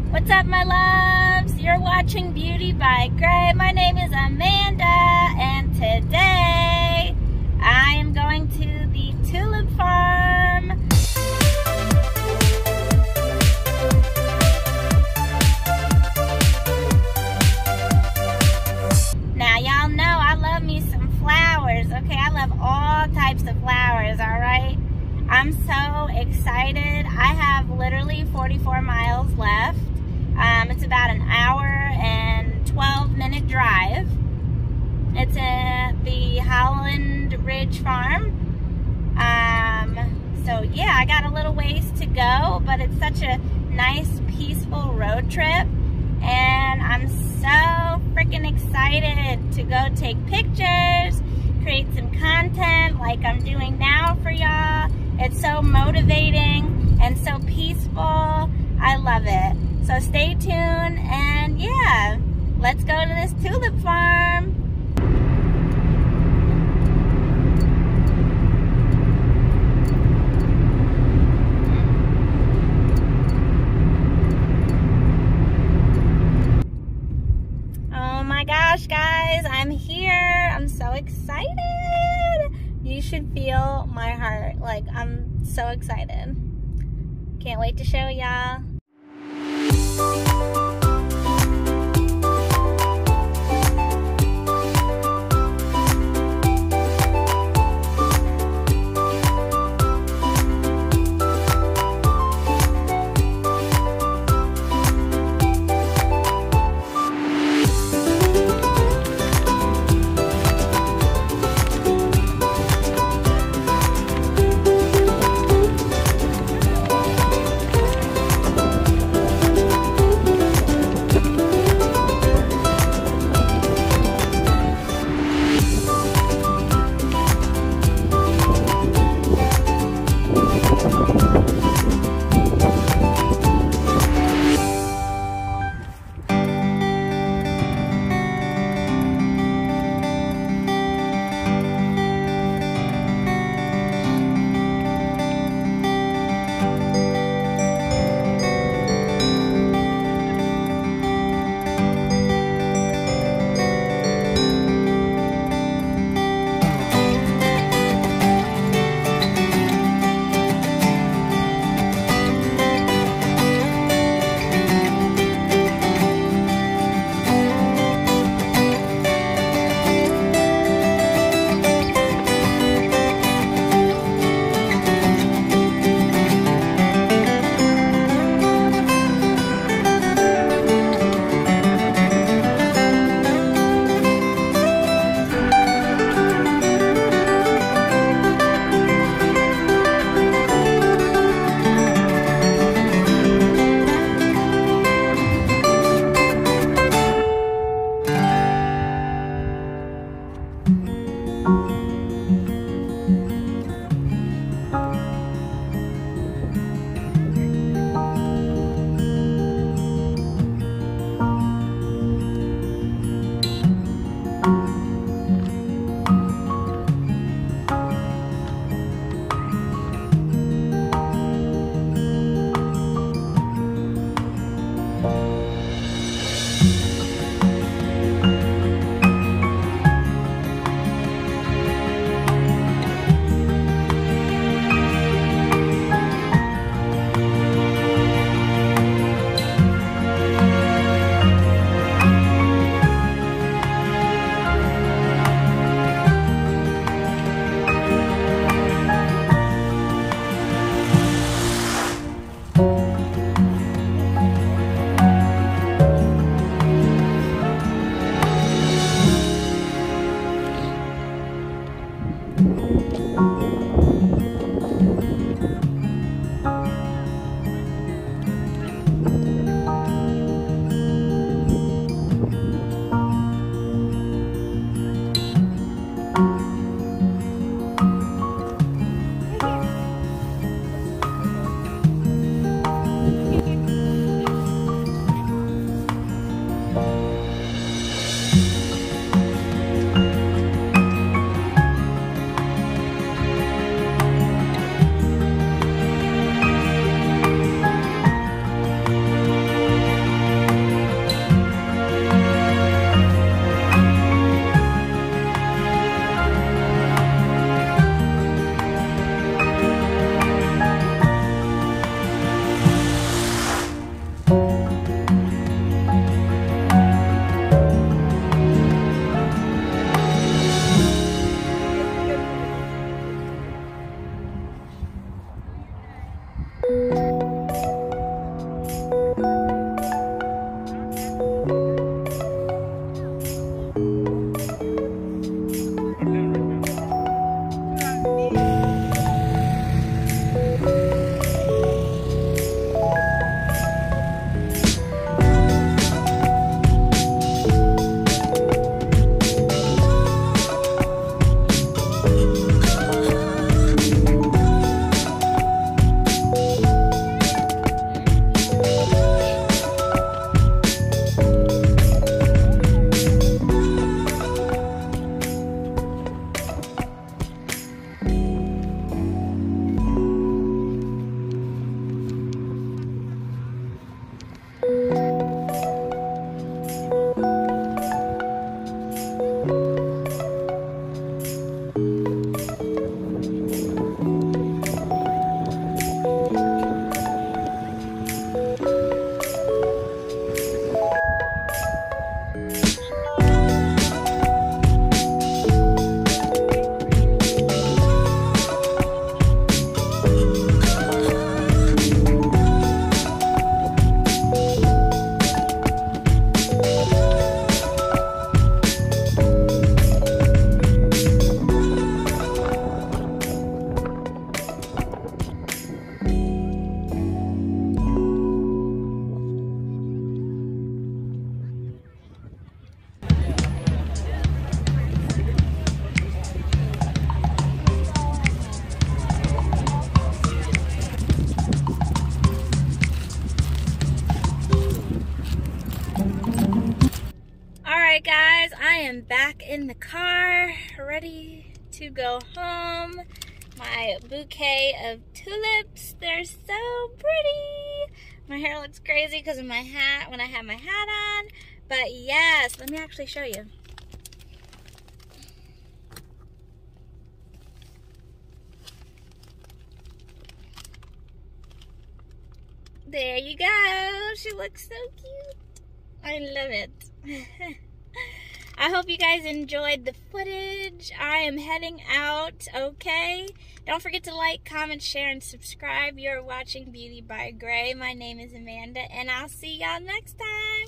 What's up, my loves? You're watching Beauty by Gray. My name is Amanda, and today I am going to the tulip farm. Now, y'all know I love me some flowers, okay? I love all types of flowers, all right? I'm so excited. I have literally 44 miles left. It's about an hour and 12-minute drive. It's at the Holland Ridge Farm. So yeah, I got a little ways to go, but it's such a nice, peaceful road trip. And I'm so freaking excited to go take pictures, create some content like I'm doing now for y'all. It's so motivating and so peaceful. I love it. So stay tuned, and yeah, let's go to this tulip farm. Oh my gosh, guys, I'm here. I'm so excited. You should feel my heart. Like, I'm so excited. Can't wait to show y'all. Alright guys, I am back in the car, ready to go home. My bouquet of tulips, they're so pretty. My hair looks crazy because of my hat when I have my hat on. But yes, let me actually show you. There you go. She looks so cute. I love it. I hope you guys enjoyed the footage. I am heading out, okay? Don't forget to like, comment, share, and subscribe. You're watching Beauty by Gray. My name is Amanda, and I'll see y'all next time.